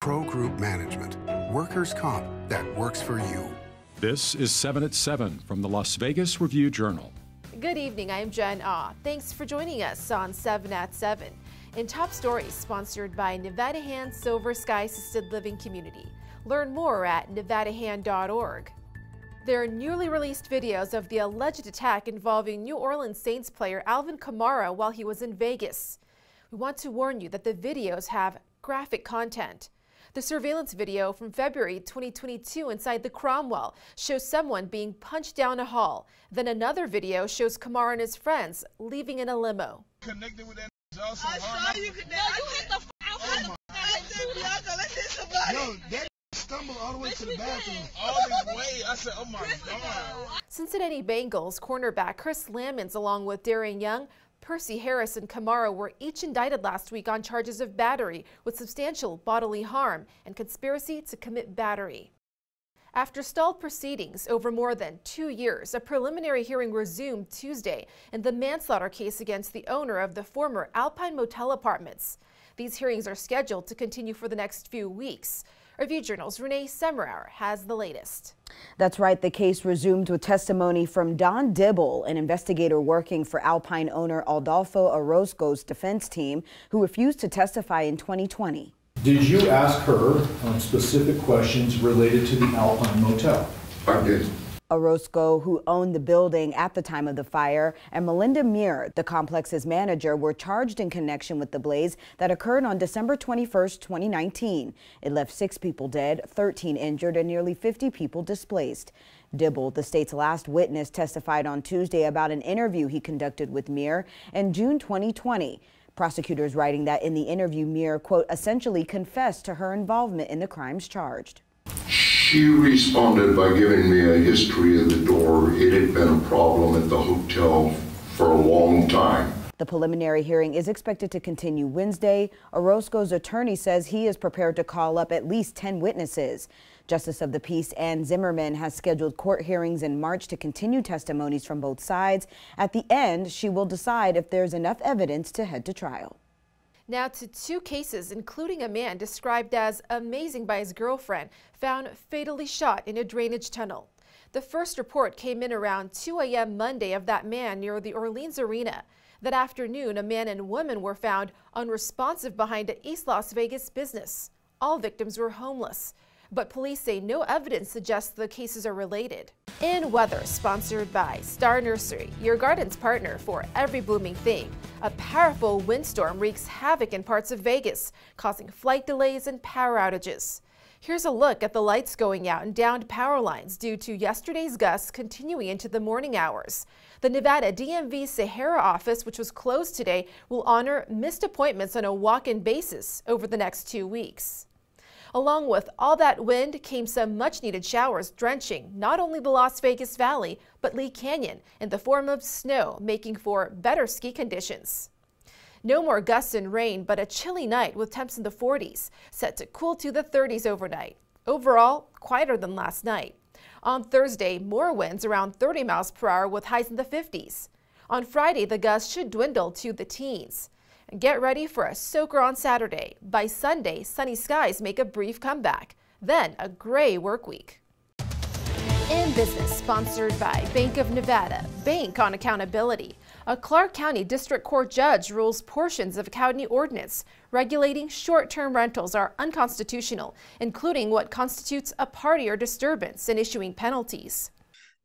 Pro Group Management. Workers' comp that works for you. This is 7 at 7 from the Las Vegas Review-Journal. Good evening, I'm Jen Ah. Thanks for joining us on 7 at 7. In Top Stories, sponsored by Nevada Hand Silver Sky Assisted Living Community. Learn more at nevadahand.org. There are newly released videos of the alleged attack involving New Orleans Saints player Alvin Kamara while he was in Vegas. We want to warn you that the videos have graphic content. The surveillance video from February 2022 inside the Cromwell shows someone being punched down a hall. Then another video shows Kamara and his friends leaving in a limo. Connected with that I saw you could. No, you hit the. I said, Bianca, let's hit somebody. Yo, that stumbled all the way to the bathroom. All this way. I said, oh my God. Cincinnati Bengals cornerback Chris Lamons, along with Darian Young, Percy Harris, and Kamara were each indicted last week on charges of battery with substantial bodily harm and conspiracy to commit battery. After stalled proceedings over more than 2 years, a preliminary hearing resumed Tuesday in the manslaughter case against the owner of the former Alpine Motel Apartments. These hearings are scheduled to continue for the next few weeks. Review-Journal's Renee Semmerower has the latest. That's right. The case resumed with testimony from Don Dibble, an investigator working for Alpine owner Adolfo Orozco's defense team, who refused to testify in 2020. Did you ask her specific questions related to the Alpine Motel? I did. Orozco, who owned the building at the time of the fire, and Melinda Muir, the complex's manager, were charged in connection with the blaze that occurred on December 21st, 2019. It left 6 people dead, 13 injured, and nearly 50 people displaced. Dibble, the state's last witness, testified on Tuesday about an interview he conducted with Muir in June 2020. Prosecutors writing that in the interview, Muir, quote, essentially confessed to her involvement in the crimes charged. She responded by giving me a history of the door. It had been a problem at the hotel for a long time. The preliminary hearing is expected to continue Wednesday. Orozco's attorney says he is prepared to call up at least 10 witnesses. Justice of the Peace Ann Zimmerman has scheduled court hearings in March to continue testimonies from both sides. At the end, she will decide if there's enough evidence to head to trial. Now to 2 cases, including a man described as amazing by his girlfriend, found fatally shot in a drainage tunnel. The first report came in around 2 a.m. Monday of that man near the Orleans Arena. That afternoon, a man and woman were found unresponsive behind an East Las Vegas business. All victims were homeless, but police say no evidence suggests the cases are related. In weather, sponsored by Star Nursery, your garden's partner for every blooming thing. A powerful windstorm wreaks havoc in parts of Vegas, causing flight delays and power outages. Here's a look at the lights going out and downed power lines due to yesterday's gusts continuing into the morning hours. The Nevada DMV Sahara office, which was closed today, will honor missed appointments on a walk-in basis over the next 2 weeks. Along with all that wind came some much-needed showers, drenching not only the Las Vegas Valley, but Lee Canyon in the form of snow, making for better ski conditions. No more gusts and rain, but a chilly night with temps in the 40s, set to cool to the 30s overnight. Overall, quieter than last night. On Thursday, more winds around 30 miles per hour with highs in the 50s. On Friday, the gusts should dwindle to the teens. Get ready for a soaker on Saturday. By Sunday, sunny skies make a brief comeback. Then a gray work week. In business, sponsored by Bank of Nevada. Bank on accountability. A Clark County District Court judge rules portions of a county ordinance regulating short-term rentals are unconstitutional, including what constitutes a party or disturbance, and issuing penalties.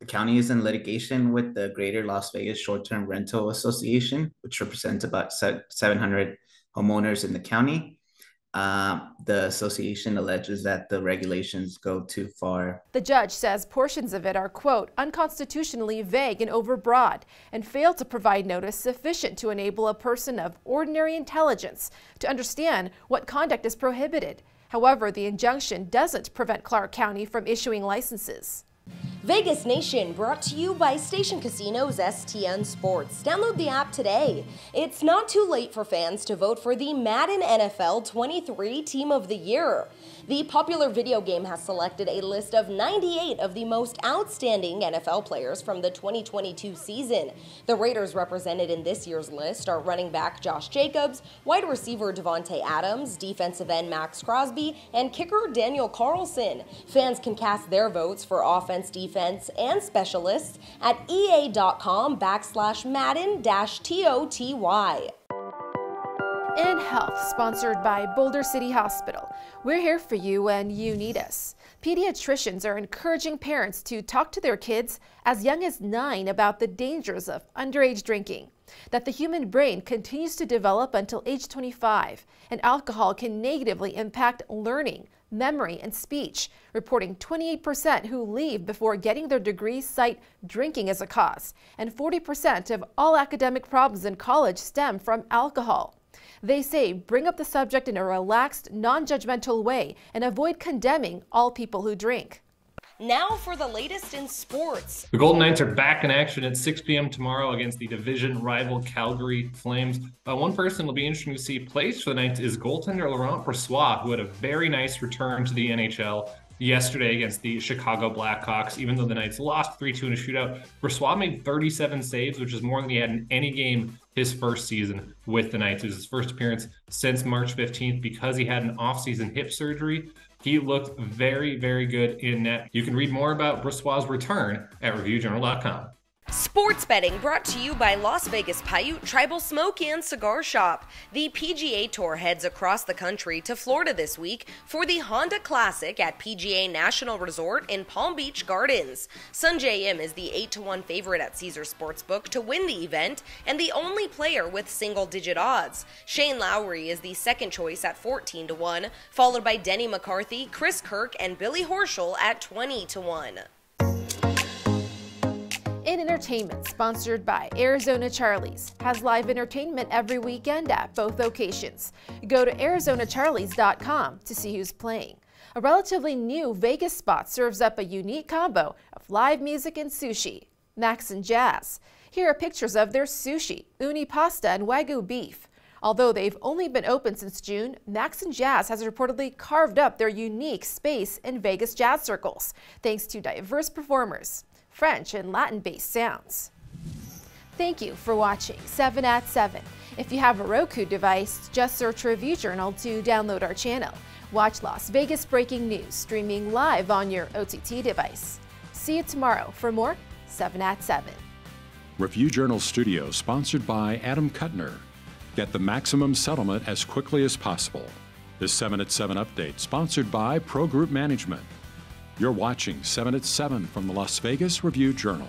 The county is in litigation with the Greater Las Vegas Short-Term Rental Association, which represents about 700 homeowners in the county. The association alleges that the regulations go too far. The judge says portions of it are, quote, unconstitutionally vague and overbroad, and fail to provide notice sufficient to enable a person of ordinary intelligence to understand what conduct is prohibited. However, the injunction doesn't prevent Clark County from issuing licenses. Vegas Nation brought to you by Station Casinos STN Sports. Download the app today. It's not too late for fans to vote for the Madden NFL 23 Team of the Year. The popular video game has selected a list of 98 of the most outstanding NFL players from the 2022 season. The Raiders represented in this year's list are running back Josh Jacobs, wide receiver Devontae Adams, defensive end Max Crosby, and kicker Daniel Carlson. Fans can cast their votes for offense, defense, and specialists at ea.com/Madden-TOTY. In Health, sponsored by Boulder City Hospital. We're here for you when you need us. Pediatricians are encouraging parents to talk to their kids as young as 9 about the dangers of underage drinking, that the human brain continues to develop until age 25, and alcohol can negatively impact learning, memory, and speech, reporting 28% who leave before getting their degrees cite drinking as a cause, and 40% of all academic problems in college stem from alcohol. They say bring up the subject in a relaxed, non-judgmental way and avoid condemning all people who drink. Now for the latest in sports. The Golden Knights are back in action at 6 p.m. tomorrow against the division rival Calgary Flames. One person will be interesting to see plays for the Knights is goaltender Laurent Brossoit, who had a very nice return to the NHL yesterday against the Chicago Blackhawks. Even though the Knights lost 3-2 in a shootout, Brossoit made 37 saves, which is more than he had in any game his first season with the Knights. It was his first appearance since March 15th because he had an off-season hip surgery. He looked very, very good in net. You can read more about Brossoit's return at reviewjournal.com. Sports betting brought to you by Las Vegas Paiute Tribal Smoke and Cigar Shop. The PGA Tour heads across the country to Florida this week for the Honda Classic at PGA National Resort in Palm Beach Gardens. Sungjae Im is the 8-1 favorite at Caesars Sportsbook to win the event and the only player with single-digit odds. Shane Lowry is the second choice at 14-1, followed by Denny McCarthy, Chris Kirk, and Billy Horschel at 20-1. In entertainment, sponsored by Arizona Charlie's, has live entertainment every weekend at both locations. Go to ArizonaCharlies.com to see who's playing. A relatively new Vegas spot serves up a unique combo of live music and sushi. Max and Jazz. Here are pictures of their sushi, uni pasta, and Wagyu beef. Although they've only been open since June, Max and Jazz has reportedly carved up their unique space in Vegas jazz circles, thanks to diverse performers, French and Latin-based sounds. Thank you for watching 7 at 7. If you have a Roku device, just search Review Journal to download our channel. Watch Las Vegas breaking news streaming live on your OTT device. See you tomorrow for more 7 at 7. Review Journal Studio sponsored by Adam Kuttner. Get the maximum settlement as quickly as possible. This 7 at 7 update sponsored by Pro Group Management. You're watching 7 at 7 from the Las Vegas Review Journal.